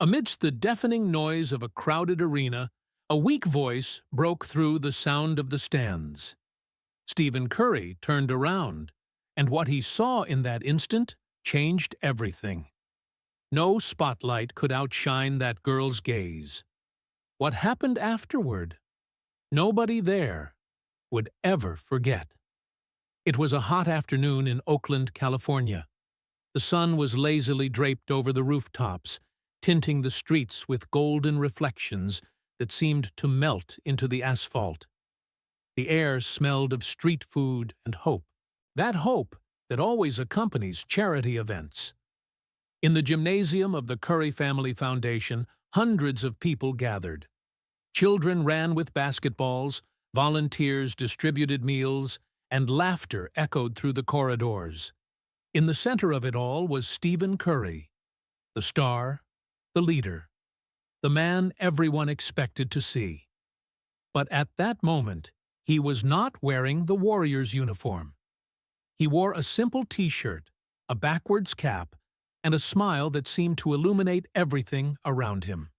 Amidst the deafening noise of a crowded arena, a weak voice broke through the sound of the stands. Stephen Curry turned around, and what he saw in that instant changed everything. No spotlight could outshine that girl's gaze. What happened afterward? Nobody there would ever forget. It was a hot afternoon in Oakland, California. The sun was lazily draped over the rooftops, tinting the streets with golden reflections that seemed to melt into the asphalt. The air smelled of street food and hope, that hope that always accompanies charity events. In the gymnasium of the Curry Family Foundation, hundreds of people gathered. Children ran with basketballs, volunteers distributed meals, and laughter echoed through the corridors. In the center of it all was Stephen Curry, the star, the leader, the man everyone expected to see. But at that moment, he was not wearing the Warriors uniform. He wore a simple t-shirt, a backwards cap, and a smile that seemed to illuminate everything around him.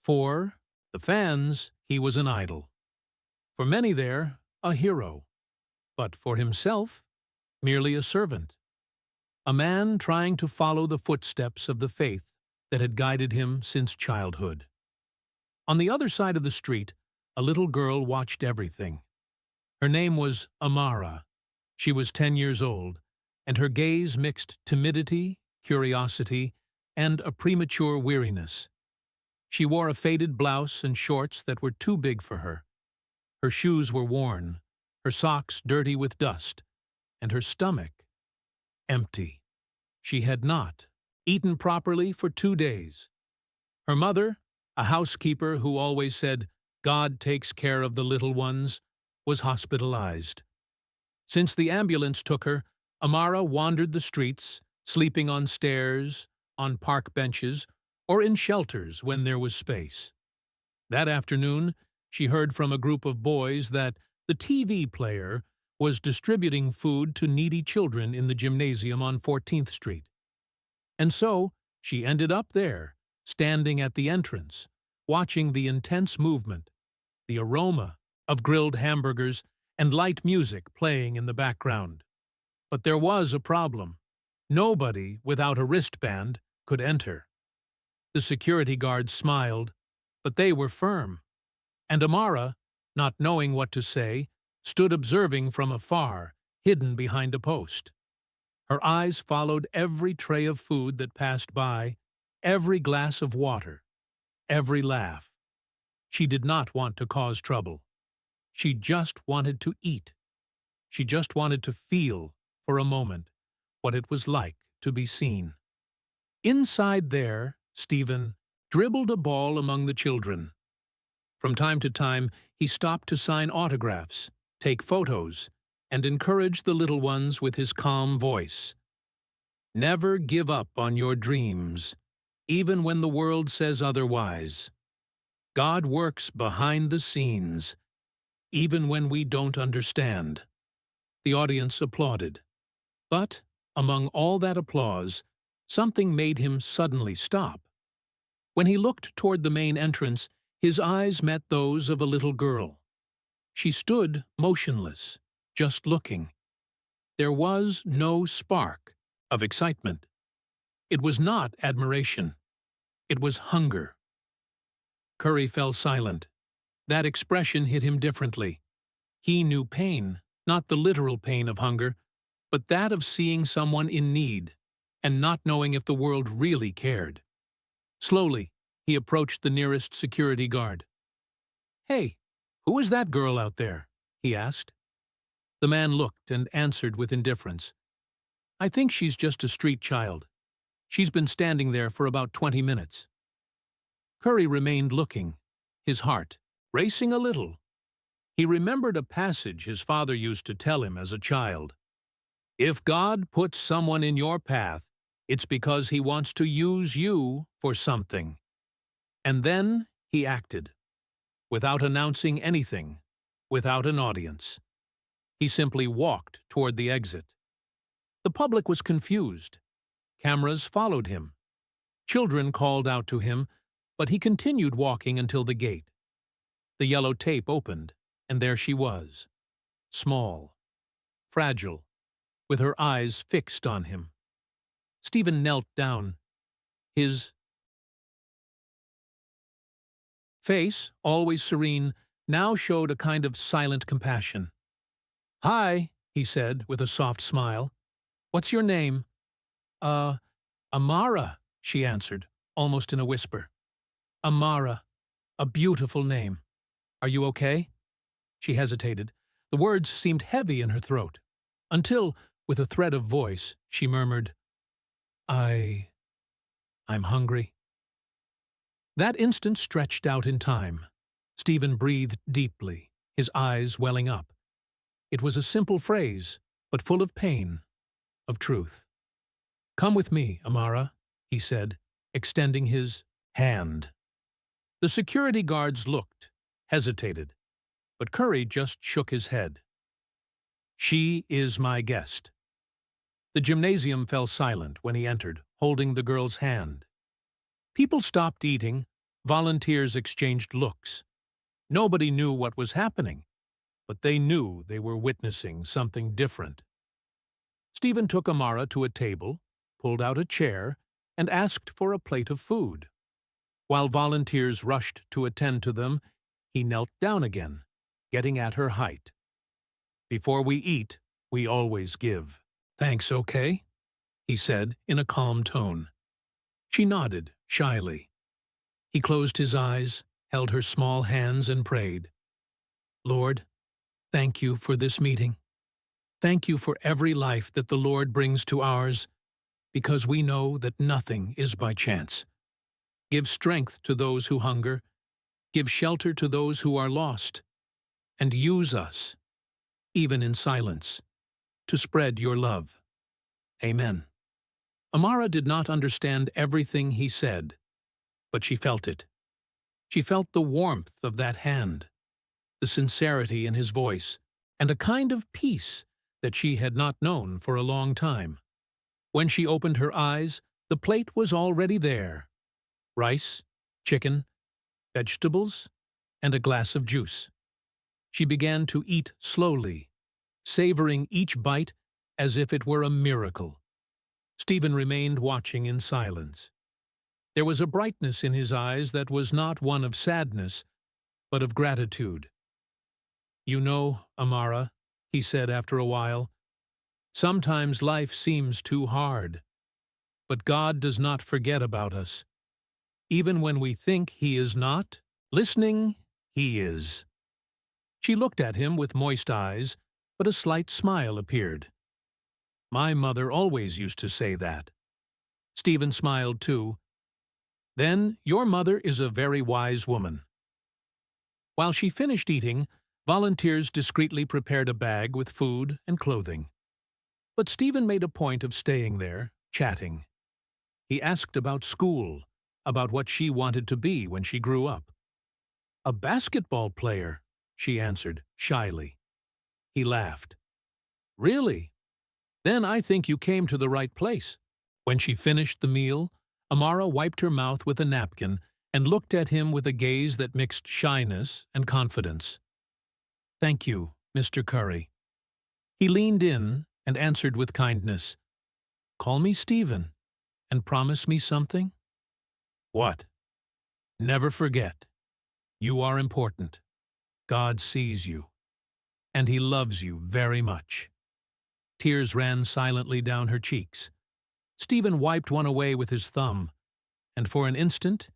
For the fans, he was an idol. For many there, a hero. But for himself, merely a servant. A man trying to follow the footsteps of the faith that had guided him since childhood. On the other side of the street, a little girl watched everything. Her name was Amara. She was 10 years old, and her gaze mixed timidity, curiosity, and a premature weariness. She wore a faded blouse and shorts that were too big for her. Her shoes were worn, her socks dirty with dust, and her stomach empty. She had not eaten properly for 2 days. Her mother, a housekeeper who always said, "God takes care of the little ones," was hospitalized. Since the ambulance took her, Amara wandered the streets, sleeping on stairs, on park benches, or in shelters when there was space. That afternoon, she heard from a group of boys that the TV player was distributing food to needy children in the gymnasium on 14th Street. And so, she ended up there, standing at the entrance, watching the intense movement, the aroma of grilled hamburgers and light music playing in the background. But there was a problem. Nobody without a wristband could enter. The security guards smiled, but they were firm. And Amara, not knowing what to say, stood observing from afar, hidden behind a post. Her eyes followed every tray of food that passed by, every glass of water, every laugh. She did not want to cause trouble. She just wanted to eat. She just wanted to feel, for a moment, what it was like to be seen. Inside there, Stephen dribbled a ball among the children. From time to time, he stopped to sign autographs, take photos, and encourage the little ones with his calm voice. Never give up on your dreams, even when the world says otherwise. God works behind the scenes, even when we don't understand. The audience applauded. But, among all that applause, something made him suddenly stop. When he looked toward the main entrance, his eyes met those of a little girl. She stood motionless, just looking. There was no spark of excitement. It was not admiration. It was hunger. Curry fell silent. That expression hit him differently. He knew pain, not the literal pain of hunger, but that of seeing someone in need and not knowing if the world really cared. Slowly, he approached the nearest security guard. "Hey, who is that girl out there?" he asked. The man looked and answered with indifference. "I think she's just a street child. She's been standing there for about 20 minutes. Curry remained looking, his heart racing a little. He remembered a passage his father used to tell him as a child. If God puts someone in your path, it's because he wants to use you for something. And then he acted, without announcing anything, without an audience. He simply walked toward the exit. The public was confused. Cameras followed him. Children called out to him, but he continued walking until the gate. The yellow tape opened, and there she was, small, fragile, with her eyes fixed on him. Stephen knelt down. His face, always serene, now showed a kind of silent compassion. "Hi," he said with a soft smile. "What's your name?" Amara," she answered, almost in a whisper. "Amara, a beautiful name. Are you okay?" She hesitated. The words seemed heavy in her throat, until, with a thread of voice, she murmured, I'm hungry." That instant stretched out in time. Stephen breathed deeply, his eyes welling up. It was a simple phrase, but full of pain, of truth. "Come with me, Amara," he said, extending his hand. The security guards looked, hesitated, but Curry just shook his head. "She is my guest." The gymnasium fell silent when he entered, holding the girl's hand. People stopped eating, volunteers exchanged looks. Nobody knew what was happening, but they knew they were witnessing something different. Stephen took Amara to a table, pulled out a chair, and asked for a plate of food. While volunteers rushed to attend to them, he knelt down again, getting at her height. "Before we eat, we always give." "Thanks, okay?" he said in a calm tone. She nodded, shyly. He closed his eyes, held her small hands, and prayed. "Lord, thank you for this meeting. Thank you for every life that the Lord brings to ours, because we know that nothing is by chance. Give strength to those who hunger, give shelter to those who are lost, and use us, even in silence, to spread your love. Amen." Amara did not understand everything he said, but she felt it. She felt the warmth of that hand, the sincerity in his voice, and a kind of peace that she had not known for a long time. When she opened her eyes, the plate was already there. Rice, chicken, vegetables, and a glass of juice. She began to eat slowly, savoring each bite as if it were a miracle. Stephen remained watching in silence. There was a brightness in his eyes that was not one of sadness, but of gratitude. "You know, Amara," he said after a while, "sometimes life seems too hard. But God does not forget about us. Even when we think He is not listening, He is." She looked at him with moist eyes, but a slight smile appeared. "My mother always used to say that." Stephen smiled too. "Then your mother is a very wise woman." While she finished eating, volunteers discreetly prepared a bag with food and clothing. But Stephen made a point of staying there, chatting. He asked about school, about what she wanted to be when she grew up. "A basketball player," she answered, shyly. He laughed. "Really? Then I think you came to the right place." When she finished the meal, Amara wiped her mouth with a napkin and looked at him with a gaze that mixed shyness and confidence. "Thank you, Mr. Curry." He leaned in and answered with kindness, "Call me Stephen, and promise me something." "What?" "Never forget. You are important. God sees you, and He loves you very much." Tears ran silently down her cheeks. Stephen wiped one away with his thumb, and for an instant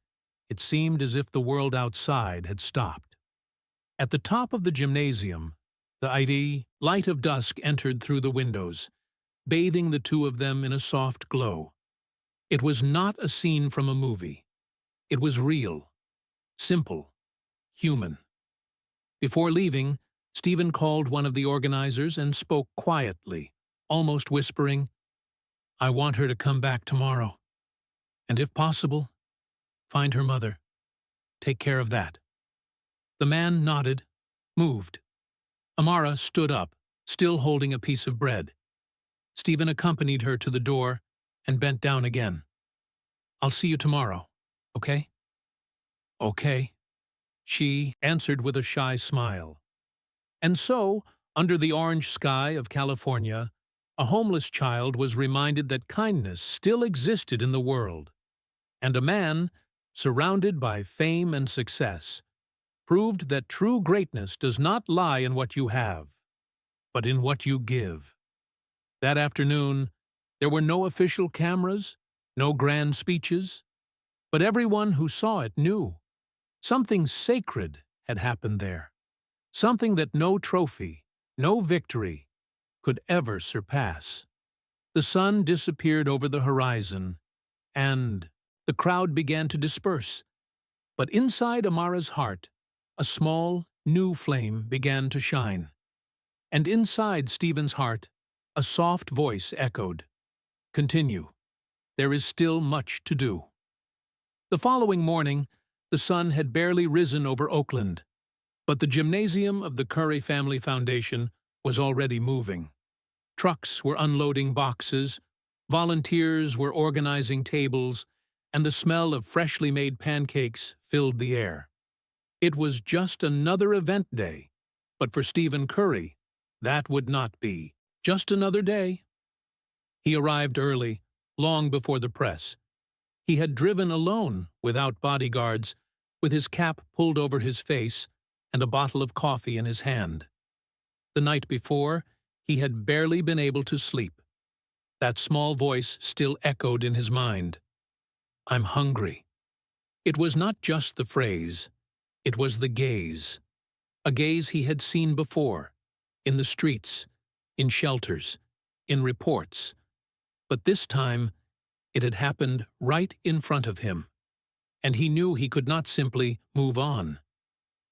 it seemed as if the world outside had stopped. At the top of the gymnasium, the ivy light of dusk entered through the windows, bathing the two of them in a soft glow. It was not a scene from a movie. It was real, simple, human. Before leaving, Stephen called one of the organizers and spoke quietly, almost whispering, "I want her to come back tomorrow. And if possible, find her mother. Take care of that." The man nodded, moved. Amara stood up, still holding a piece of bread. Stephen accompanied her to the door and bent down again. I'll see you tomorrow, okay? Okay, she answered with a shy smile. And so, under the orange sky of California, a homeless child was reminded that kindness still existed in the world, and a man, surrounded by fame and success, proved that true greatness does not lie in what you have, but in what you give. That afternoon, there were no official cameras, no grand speeches, but everyone who saw it knew something sacred had happened there, something that no trophy, no victory could ever surpass. The sun disappeared over the horizon, and the crowd began to disperse. But inside Amara's heart, a small, new flame began to shine. And inside Stephen's heart, a soft voice echoed, "Continue. There is still much to do." The following morning, the sun had barely risen over Oakland, but the gymnasium of the Curry Family Foundation was already moving. Trucks were unloading boxes, volunteers were organizing tables, and the smell of freshly made pancakes filled the air. It was just another event day, but for Stephen Curry, that would not be just another day. He arrived early, long before the press. He had driven alone, without bodyguards, with his cap pulled over his face and a bottle of coffee in his hand. The night before, he had barely been able to sleep. That small voice still echoed in his mind. "I'm hungry." It was not just the phrase, it was the gaze. A gaze he had seen before, in the streets, in shelters, in reports. But this time, it had happened right in front of him, and he knew he could not simply move on.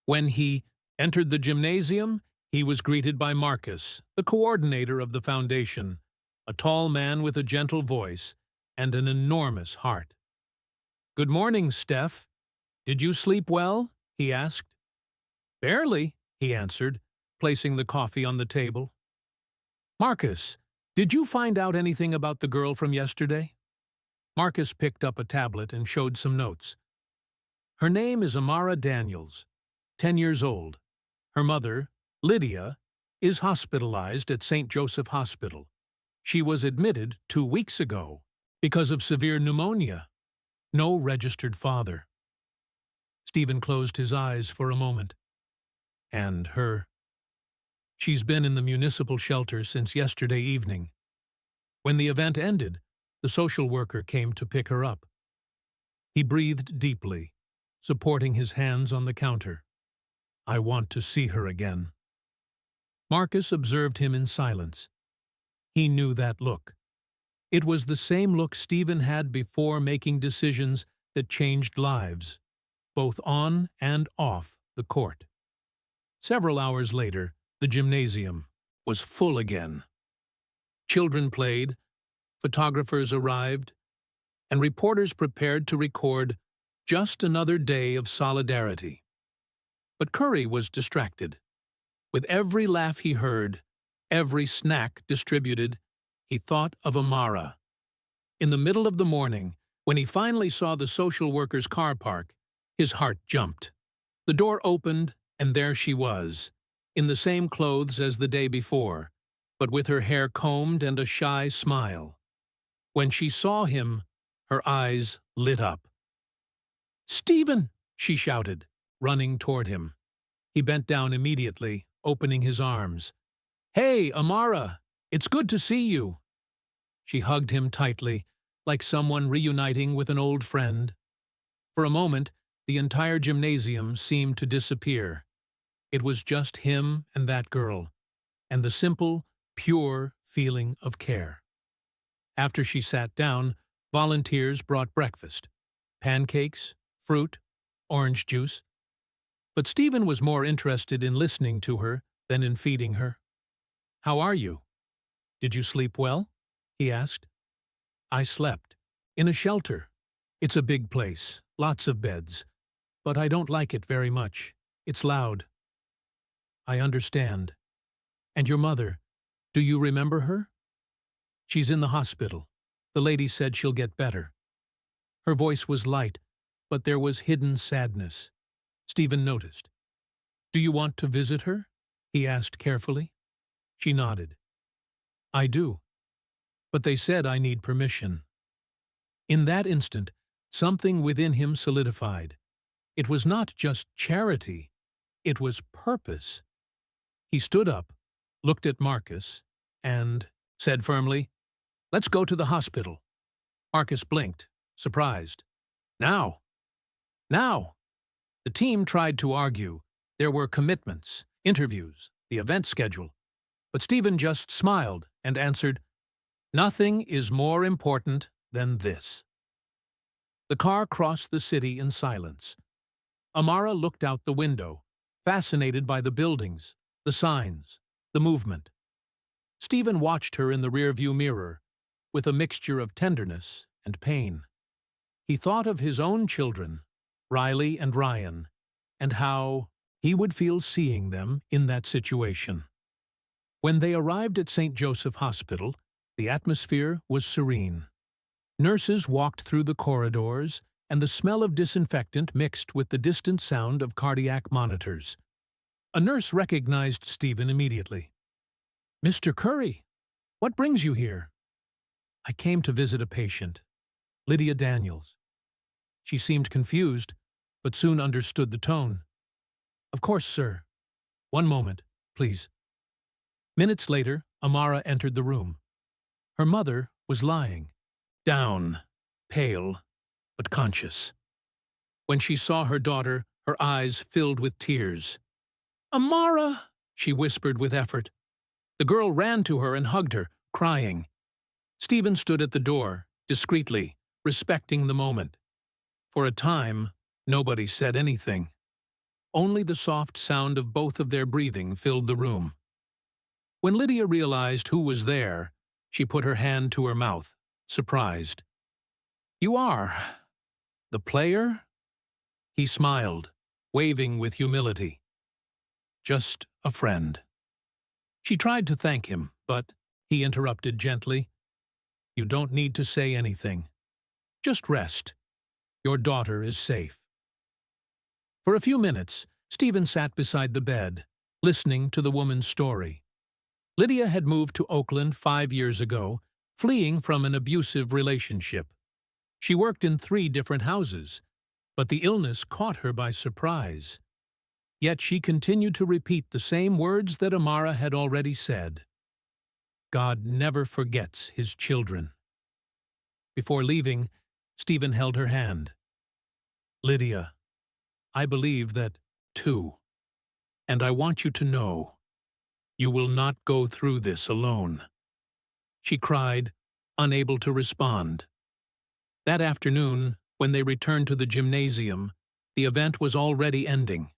When he entered the gymnasium, he was greeted by Marcus, the coordinator of the foundation, a tall man with a gentle voice and an enormous heart. "Good morning, Steph. Did you sleep well?" he asked. "Barely," he answered, placing the coffee on the table. "Marcus, did you find out anything about the girl from yesterday?" Marcus picked up a tablet and showed some notes. "Her name is Amara Daniels, 10 years old. Her mother, Lydia, is hospitalized at St. Joseph Hospital. She was admitted 2 weeks ago because of severe pneumonia. No registered father." Stephen closed his eyes for a moment. "And her? She's been in the municipal shelter since yesterday evening. When the event ended, the social worker came to pick her up." He breathed deeply, supporting his hands on the counter. "I want to see her again." Marcus observed him in silence. He knew that look. It was the same look Stephen had before making decisions that changed lives, both on and off the court. Several hours later, the gymnasium was full again. Children played, photographers arrived, and reporters prepared to record just another day of solidarity. But Curry was distracted. With every laugh he heard, every snack distributed, he thought of Amara. In the middle of the morning, when he finally saw the social worker's car park, his heart jumped. The door opened, and there she was, in the same clothes as the day before, but with her hair combed and a shy smile. When she saw him, her eyes lit up. "Stephen!" she shouted, running toward him. He bent down immediately, opening his arms. "Hey, Amara! It's good to see you!" She hugged him tightly, like someone reuniting with an old friend. For a moment, the entire gymnasium seemed to disappear. It was just him and that girl, and the simple, pure feeling of care. After she sat down, volunteers brought breakfast: pancakes, fruit, orange juice. But Stephen was more interested in listening to her than in feeding her. "How are you? Did you sleep well?" he asked. "I slept. In a shelter. It's a big place, lots of beds. But I don't like it very much. It's loud." "I understand. And your mother, do you remember her?" "She's in the hospital. The lady said she'll get better." Her voice was light, but there was hidden sadness. Stephen noticed. "Do you want to visit her?" he asked carefully. She nodded. "I do. But they said I need permission." In that instant, something within him solidified. It was not just charity, it was purpose. He stood up, looked at Marcus, and said firmly, "Let's go to the hospital." Marcus blinked, surprised. "Now! Now!" The team tried to argue. There were commitments, interviews, the event schedule. But Stephen just smiled and answered, "Nothing is more important than this." The car crossed the city in silence. Amara looked out the window, fascinated by the buildings, the signs, the movement. Stephen watched her in the rearview mirror, with a mixture of tenderness and pain. He thought of his own children, Riley and Ryan, and how he would feel seeing them in that situation. When they arrived at St. Joseph Hospital, the atmosphere was serene. Nurses walked through the corridors, and the smell of disinfectant mixed with the distant sound of cardiac monitors. A nurse recognized Stephen immediately. "Mr. Curry, what brings you here?" "I came to visit a patient, Lydia Daniels." She seemed confused, but soon understood the tone. "Of course, sir. One moment, please." Minutes later, Amara entered the room. Her mother was lying, down, pale, but conscious. When she saw her daughter, her eyes filled with tears. "Amara!" she whispered with effort. The girl ran to her and hugged her, crying. Stephen stood at the door, discreetly, respecting the moment. For a time, nobody said anything. Only the soft sound of both of their breathing filled the room. When Lydia realized who was there, she put her hand to her mouth, surprised. "You are the player?" He smiled, waving with humility. "Just a friend." She tried to thank him, but he interrupted gently. "You don't need to say anything. Just rest. Your daughter is safe." For a few minutes, Stephen sat beside the bed, listening to the woman's story. Lydia had moved to Oakland 5 years ago, fleeing from an abusive relationship. She worked in 3 different houses, but the illness caught her by surprise. Yet she continued to repeat the same words that Amara had already said. God never forgets his children. Before leaving, Stephen held her hand. "Lydia, I believe that, too. And I want you to know, you will not go through this alone." She cried, unable to respond. That afternoon, when they returned to the gymnasium, the event was already ending.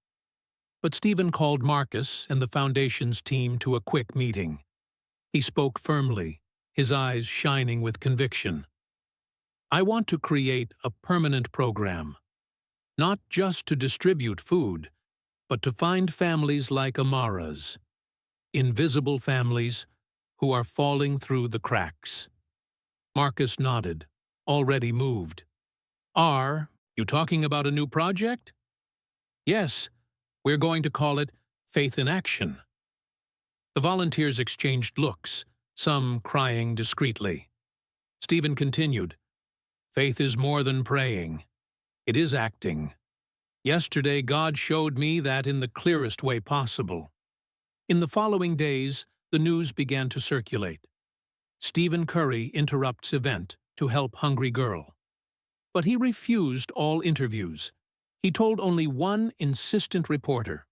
But Stephen called Marcus and the Foundation's team to a quick meeting. He spoke firmly, his eyes shining with conviction. "I want to create a permanent program, not just to distribute food, but to find families like Amara's, invisible families who are falling through the cracks." Marcus nodded, already moved. "Are you talking about a new project?" "Yes, we're going to call it Faith in Action." The volunteers exchanged looks, some crying discreetly. Stephen continued, "Faith is more than praying. It is acting. Yesterday, God showed me that in the clearest way possible." In the following days, the news began to circulate. Stephen Curry interrupts event to help hungry girl. But he refused all interviews. He told only one insistent reporter,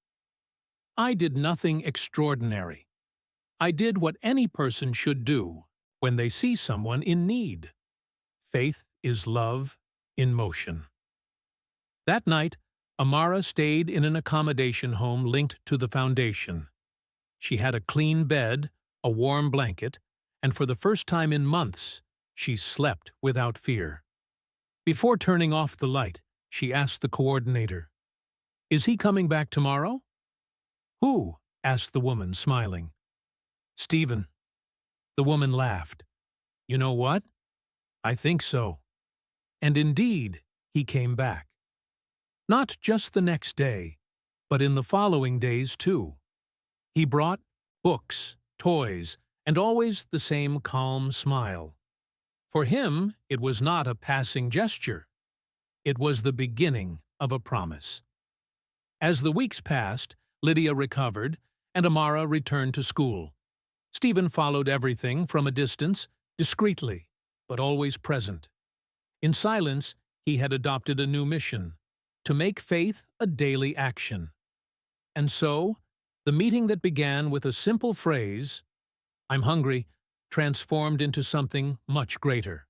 "I did nothing extraordinary. I did what any person should do when they see someone in need. Faith is love in motion." That night, Amara stayed in an accommodation home linked to the Foundation. She had a clean bed, a warm blanket, and for the first time in months, she slept without fear. Before turning off the light, she asked the coordinator, "Is he coming back tomorrow?" "Who?" asked the woman, smiling. "Stephen." The woman laughed. "You know what? I think so." And indeed, he came back. Not just the next day, but in the following days too. He brought books, toys, and always the same calm smile. For him, it was not a passing gesture. It was the beginning of a promise. As the weeks passed, Lydia recovered, and Amara returned to school. Stephen followed everything from a distance, discreetly, but always present. In silence, he had adopted a new mission, to make faith a daily action. And so, the meeting that began with a simple phrase, "I'm hungry," transformed into something much greater.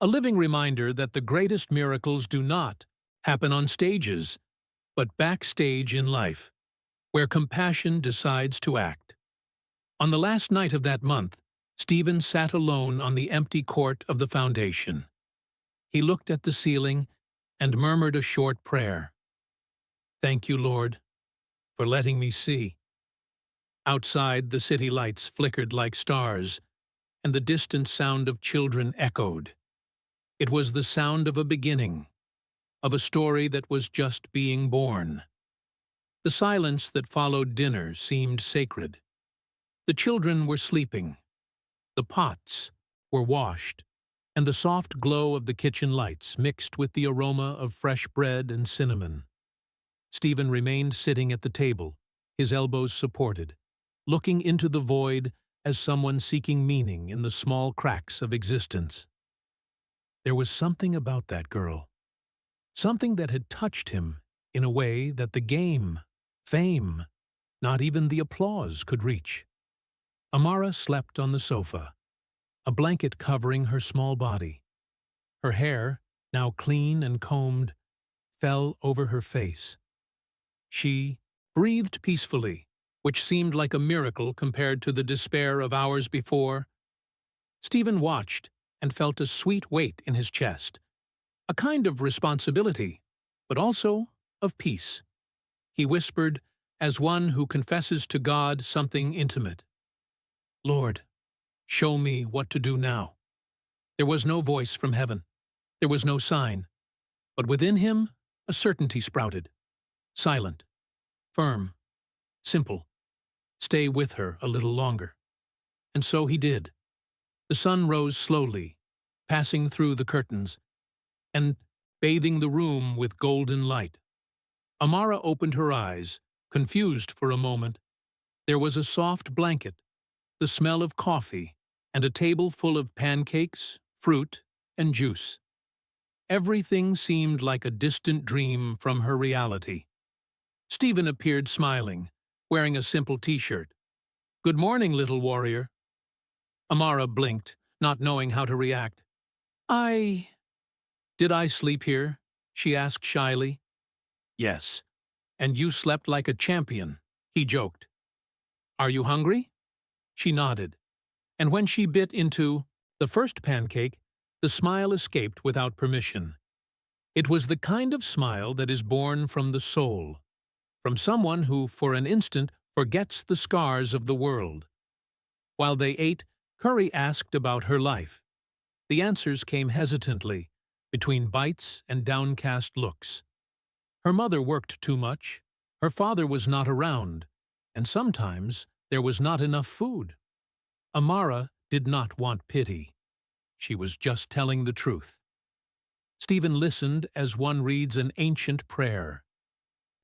A living reminder that the greatest miracles do not happen on stages, but backstage in life, where compassion decides to act. On the last night of that month, Stephen sat alone on the empty court of the foundation. He looked at the ceiling and murmured a short prayer. "Thank you, Lord, for letting me see." Outside, the city lights flickered like stars, and the distant sound of children echoed. It was the sound of a beginning, of a story that was just being born. The silence that followed dinner seemed sacred. The children were sleeping. The pots were washed, and the soft glow of the kitchen lights mixed with the aroma of fresh bread and cinnamon. Stephen remained sitting at the table, his elbows supported, looking into the void as someone seeking meaning in the small cracks of existence. There was something about that girl, something that had touched him in a way that the game, fame, not even the applause could reach. Amara slept on the sofa, a blanket covering her small body. Her hair, now clean and combed, fell over her face. She breathed peacefully, which seemed like a miracle compared to the despair of hours before. Stephen watched and felt a sweet weight in his chest, a kind of responsibility, but also of peace. He whispered, as one who confesses to God something intimate, "Lord, show me what to do now." There was no voice from heaven. There was no sign. But within him, a certainty sprouted. Silent, firm, simple. Stay with her a little longer. And so he did. The sun rose slowly, passing through the curtains, and bathing the room with golden light. Amara opened her eyes, confused for a moment. There was a soft blanket, the smell of coffee, and a table full of pancakes, fruit, and juice. Everything seemed like a distant dream from her reality. Stephen appeared smiling, wearing a simple t-shirt. "Good morning, little warrior." Amara blinked, not knowing how to react. Did I sleep here?" she asked shyly. "Yes, and you slept like a champion," he joked. "Are you hungry?" She nodded, and when she bit into the first pancake, the smile escaped without permission. It was the kind of smile that is born from the soul, from someone who, for an instant, forgets the scars of the world. While they ate, Curry asked about her life. The answers came hesitantly, between bites and downcast looks. Her mother worked too much, her father was not around, and sometimes there was not enough food. Amara did not want pity. She was just telling the truth. Stephen listened as one reads an ancient prayer.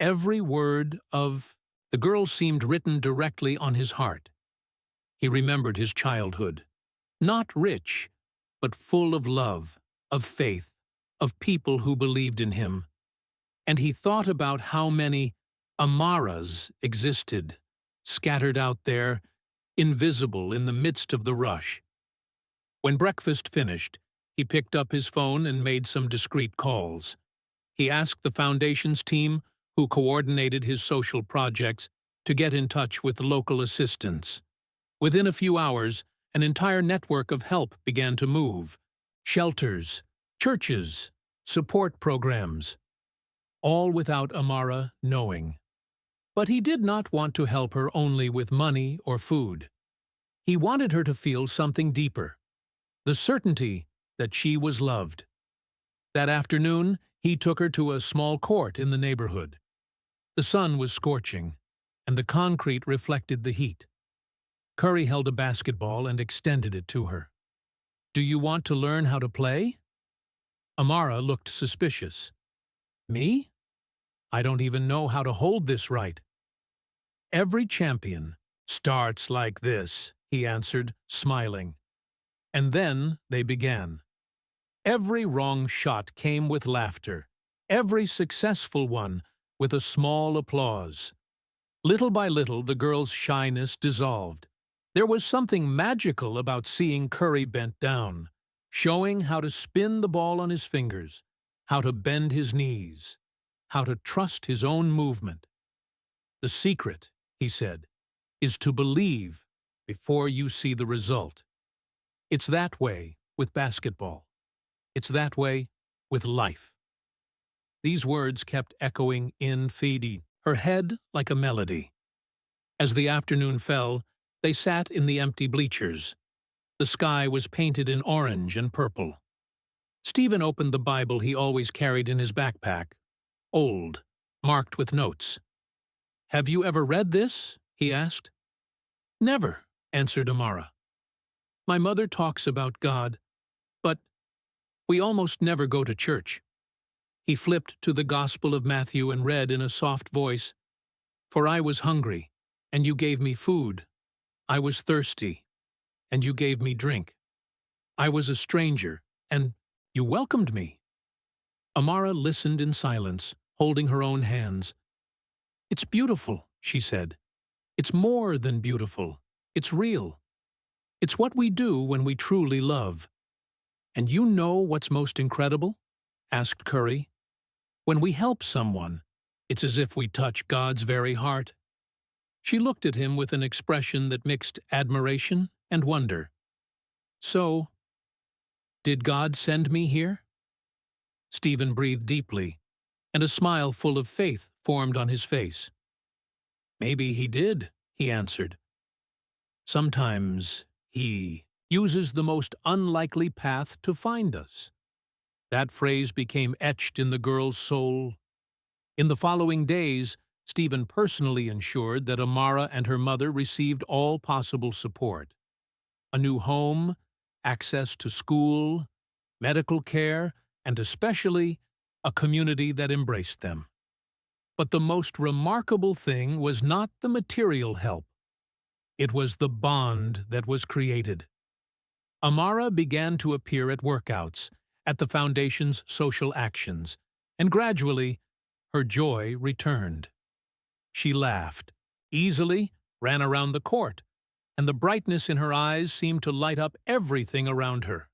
Every word of the girl seemed written directly on his heart. He remembered his childhood. Not rich, but full of love, of faith, of people who believed in him. And he thought about how many Amaras existed, scattered out there, invisible in the midst of the rush. When breakfast finished, he picked up his phone and made some discreet calls. He asked the Foundation's team, who coordinated his social projects, to get in touch with local assistance. Within a few hours, an entire network of help began to move. Shelters, churches, support programs. All without Amara knowing. But he did not want to help her only with money or food. He wanted her to feel something deeper, the certainty that she was loved. That afternoon, he took her to a small court in the neighborhood. The sun was scorching, and the concrete reflected the heat. Curry held a basketball and extended it to her. "Do you want to learn how to play?" Amara looked suspicious. "Me? I don't even know how to hold this right." "Every champion starts like this," he answered, smiling. And then they began. Every wrong shot came with laughter, every successful one with a small applause. Little by little, the girl's shyness dissolved. There was something magical about seeing Curry bent down, showing how to spin the ball on his fingers, how to bend his knees, how to trust his own movement. "The secret," he said, "is to believe before you see the result." It's that way with basketball. It's that way with life. These words kept echoing in Phoebe, her head like a melody. As the afternoon fell, they sat in the empty bleachers. The sky was painted in orange and purple. Stephen opened the Bible he always carried in his backpack, old, marked with notes. "Have you ever read this?" he asked. "Never," answered Amara. "My mother talks about God, but we almost never go to church." He flipped to the Gospel of Matthew and read in a soft voice, "For I was hungry, and you gave me food. I was thirsty, and you gave me drink. I was a stranger, and you welcomed me." Amara listened in silence, holding her own hands. "It's beautiful," she said. "It's more than beautiful. It's real. It's what we do when we truly love." "And you know what's most incredible?" asked Curry. "When we help someone, it's as if we touch God's very heart." She looked at him with an expression that mixed admiration and wonder. "So, did God send me here?" Stephen breathed deeply, and a smile full of faith formed on his face. "Maybe he did," he answered. "Sometimes he uses the most unlikely path to find us." That phrase became etched in the girl's soul. In the following days, Stephen personally ensured that Amara and her mother received all possible support. A new home, access to school, medical care, and especially a community that embraced them. But the most remarkable thing was not the material help. It was the bond that was created. Amara began to appear at workouts, at the Foundation's social actions, and gradually, her joy returned. She laughed, easily ran around the court, and the brightness in her eyes seemed to light up everything around her.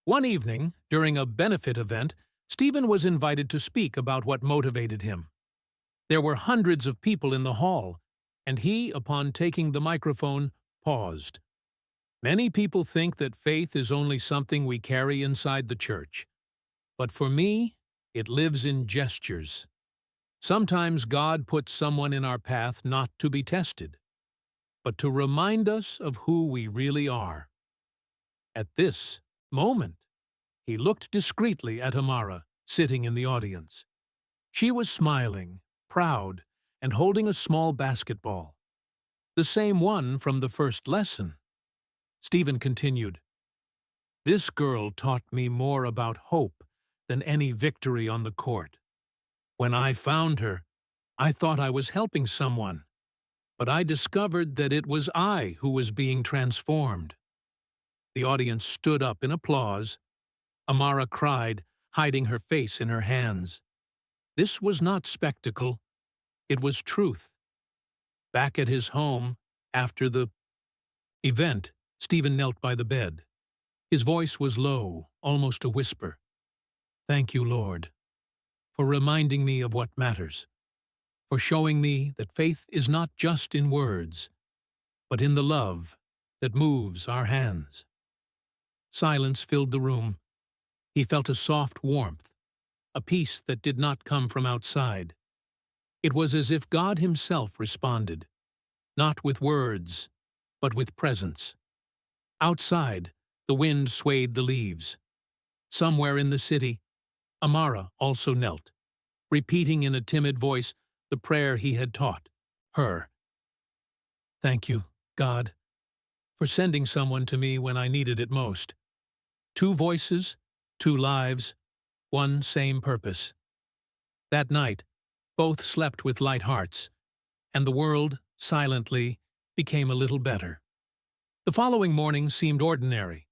One evening, during a benefit event, Stephen was invited to speak about what motivated him. There were hundreds of people in the hall, and he, upon taking the microphone, paused. "Many people think that faith is only something we carry inside the church. But for me, it lives in gestures. Sometimes God puts someone in our path not to be tested, but to remind us of who we really are." At this moment, he looked discreetly at Amara, sitting in the audience. She was smiling, proud, and holding a small basketball, the same one from the first lesson. Stephen continued, "This girl taught me more about hope than any victory on the court. When I found her, I thought I was helping someone, but I discovered that it was I who was being transformed." The audience stood up in applause. Amara cried, hiding her face in her hands. This was not spectacle. It was truth. Back at his home, after the event, Stephen knelt by the bed. His voice was low, almost a whisper. "Thank you, Lord, for reminding me of what matters, for showing me that faith is not just in words, but in the love that moves our hands." Silence filled the room. He felt a soft warmth, a peace that did not come from outside. It was as if God himself responded, not with words, but with presence. Outside, the wind swayed the leaves. Somewhere in the city, Amara also knelt, repeating in a timid voice the prayer he had taught her. "Thank you, God, for sending someone to me when I needed it most. Two voices, two lives, one same purpose." That night, both slept with light hearts, and the world, silently, became a little better. The following morning seemed ordinary,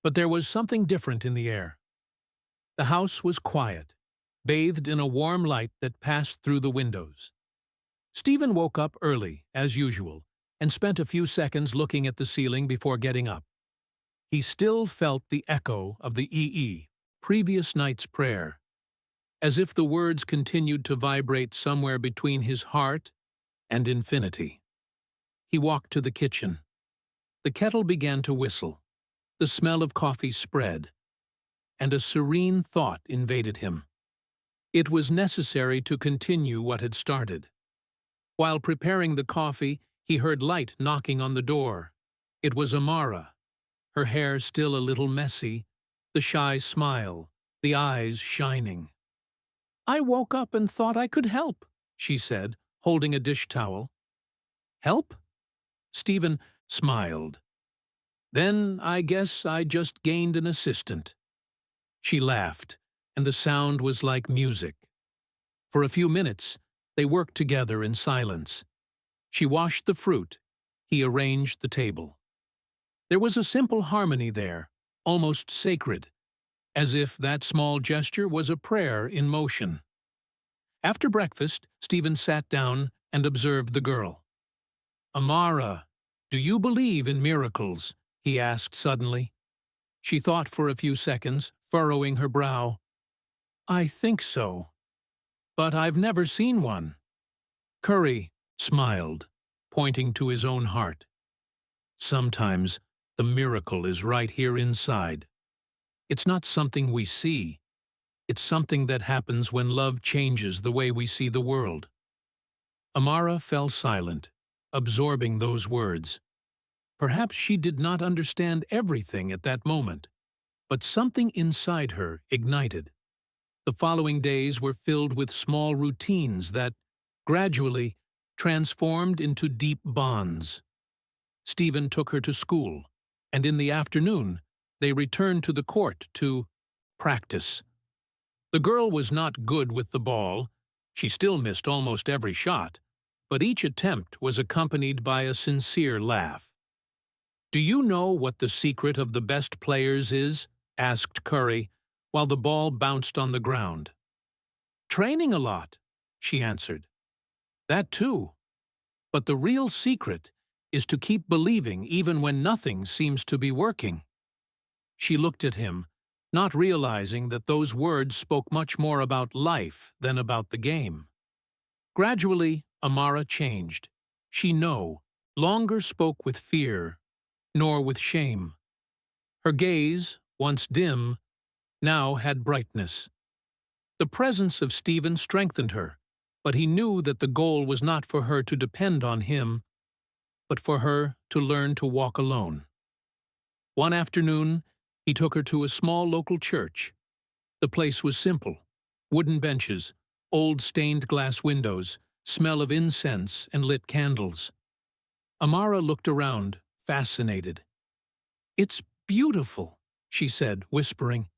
but there was something different in the air. The house was quiet, bathed in a warm light that passed through the windows. Stephen woke up early, as usual, and spent a few seconds looking at the ceiling before getting up. He still felt the echo of the previous night's prayer, as if the words continued to vibrate somewhere between his heart and infinity. He walked to the kitchen. The kettle began to whistle. The smell of coffee spread, and a serene thought invaded him. It was necessary to continue what had started. While preparing the coffee, he heard light knocking on the door. It was Amara, her hair still a little messy, the shy smile, the eyes shining. "I woke up and thought I could help," she said, holding a dish towel. "Help?" Stephen smiled. "Then I guess I just gained an assistant." She laughed, and the sound was like music. For a few minutes, they worked together in silence. She washed the fruit. He arranged the table. There was a simple harmony there, almost sacred, as if that small gesture was a prayer in motion. After breakfast, Stephen sat down and observed the girl. "Amara, do you believe in miracles?" he asked suddenly. She thought for a few seconds, furrowing her brow. "I think so, but I've never seen one." Curry smiled, pointing to his own heart. "Sometimes the miracle is right here inside. It's not something we see. It's something that happens when love changes the way we see the world." Amara fell silent, absorbing those words. Perhaps she did not understand everything at that moment, but something inside her ignited. The following days were filled with small routines that, gradually, transformed into deep bonds. Stephen took her to school, and in the afternoon, they returned to the court to practice. The girl was not good with the ball. She still missed almost every shot, but each attempt was accompanied by a sincere laugh. "Do you know what the secret of the best players is?" asked Curry, while the ball bounced on the ground. "Training a lot," she answered. "That too. But the real secret is to keep believing even when nothing seems to be working." She looked at him, not realizing that those words spoke much more about life than about the game. Gradually, Amara changed. She no longer spoke with fear, nor with shame. Her gaze, once dim, now had brightness. The presence of Stephen strengthened her, but he knew that the goal was not for her to depend on him, but for her to learn to walk alone. One afternoon, he took her to a small local church. The place was simple: wooden benches, old stained glass windows, smell of incense and lit candles. Amara looked around, fascinated. "It's beautiful," she said, whispering.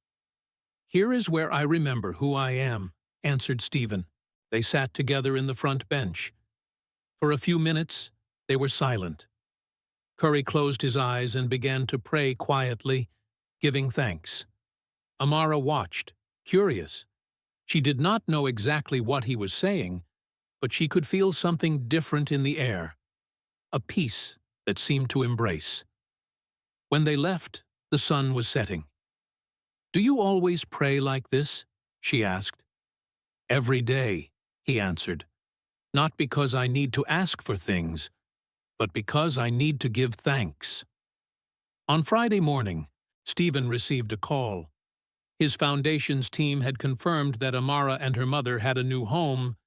"Here is where I remember who I am," answered Stephen. They sat together in the front bench. For a few minutes, they were silent. Curry closed his eyes and began to pray quietly, giving thanks. Amara watched, curious. She did not know exactly what he was saying, but she could feel something different in the air, a peace that seemed to embrace. When they left, the sun was setting. "Do you always pray like this?" she asked. "Every day," he answered. "Not because I need to ask for things, but because I need to give thanks." On Friday morning, Stephen received a call. His foundation's team had confirmed that Amara and her mother had a new home,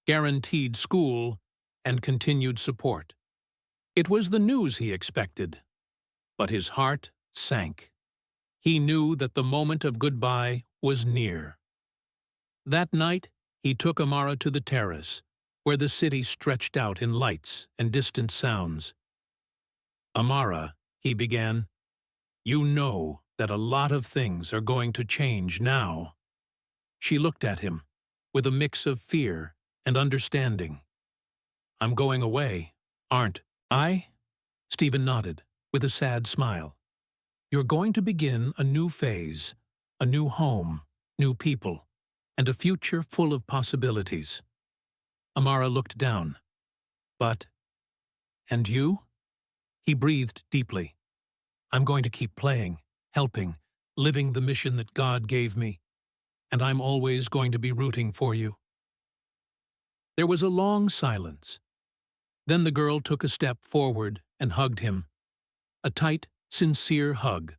guaranteed school, and continued support. It was the news he expected, but his heart sank. He knew that the moment of goodbye was near. That night, he took Amara to the terrace, where the city stretched out in lights and distant sounds. "Amara," he began, "you know that a lot of things are going to change now." She looked at him, with a mix of fear and understanding. "I'm going away, aren't I?" Stephen nodded, with a sad smile. "You're going to begin a new phase, a new home, new people, and a future full of possibilities." Amara looked down. "But, and you?" He breathed deeply. "I'm going to keep playing, helping, living the mission that God gave me, and I'm always going to be rooting for you." There was a long silence. Then the girl took a step forward and hugged him. A tight, sincere hug,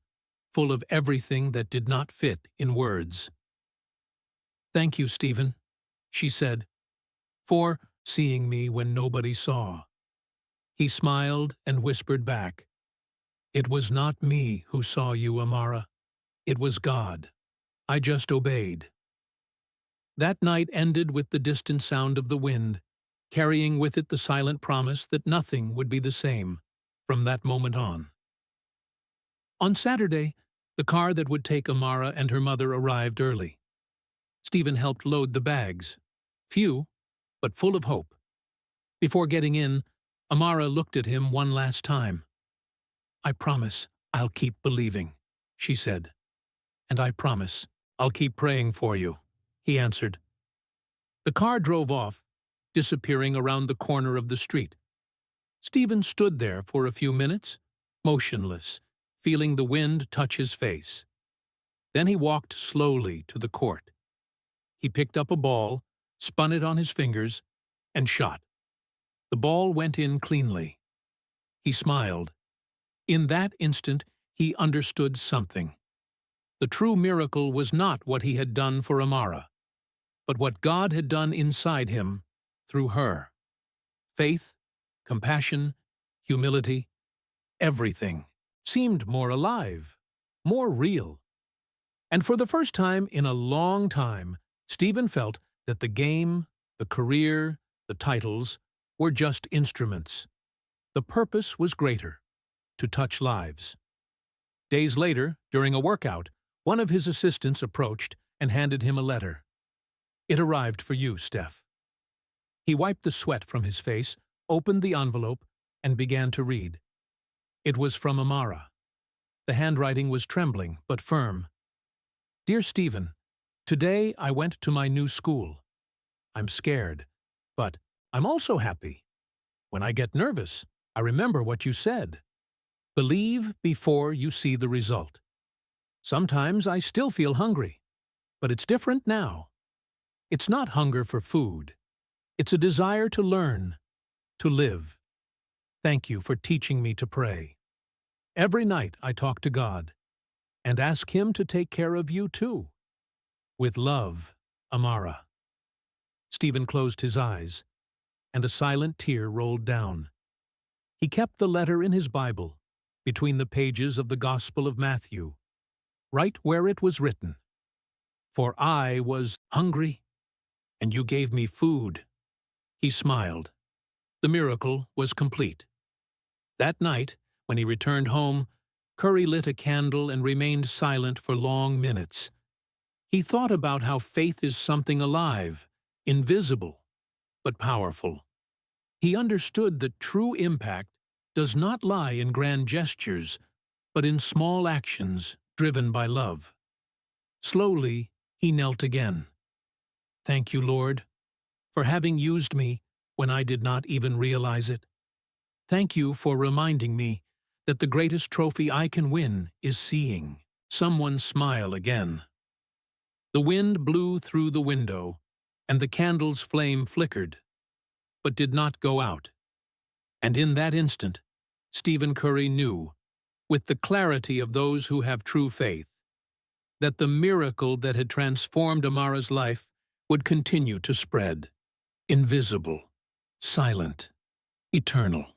full of everything that did not fit in words. "Thank you, Stephen," she said, "for seeing me when nobody saw." He smiled and whispered back, "It was not me who saw you, Amara. It was God. I just obeyed." That night ended with the distant sound of the wind, carrying with it the silent promise that nothing would be the same from that moment on. On Saturday, the car that would take Amara and her mother arrived early. Stephen helped load the bags, few, but full of hope. Before getting in, Amara looked at him one last time. "I promise I'll keep believing," she said. "And I promise I'll keep praying for you," he answered. The car drove off, disappearing around the corner of the street. Stephen stood there for a few minutes, motionless, feeling the wind touch his face. Then he walked slowly to the court. He picked up a ball, spun it on his fingers, and shot. The ball went in cleanly. He smiled. In that instant, he understood something. The true miracle was not what he had done for Amara, but what God had done inside him through her. Faith, compassion, humility, everything seemed more alive, more real. And for the first time in a long time, Stephen felt that the game, the career, the titles were just instruments. The purpose was greater, to touch lives. Days later, during a workout, one of his assistants approached and handed him a letter. "It arrived for you, Steph." He wiped the sweat from his face, opened the envelope, and began to read. It was from Amara. The handwriting was trembling but firm. "Dear Stephen, today I went to my new school. I'm scared, but I'm also happy. When I get nervous, I remember what you said. Believe before you see the result. Sometimes I still feel hungry, but it's different now. It's not hunger for food. It's a desire to learn, to live. Thank you for teaching me to pray. Every night I talk to God and ask Him to take care of you too. With love, Amara." Stephen closed his eyes, and a silent tear rolled down. He kept the letter in his Bible, between the pages of the Gospel of Matthew, right where it was written, "For I was hungry, and you gave me food." He smiled. The miracle was complete. That night, when he returned home, Curry lit a candle and remained silent for long minutes. He thought about how faith is something alive, invisible, but powerful. He understood that true impact does not lie in grand gestures, but in small actions driven by love. Slowly, he knelt again. "Thank you, Lord, for having used me when I did not even realize it. Thank you for reminding me that the greatest trophy I can win is seeing someone smile again." The wind blew through the window, and the candle's flame flickered, but did not go out. And in that instant, Stephen Curry knew, with the clarity of those who have true faith, that the miracle that had transformed Amara's life would continue to spread, invisible, silent, eternal.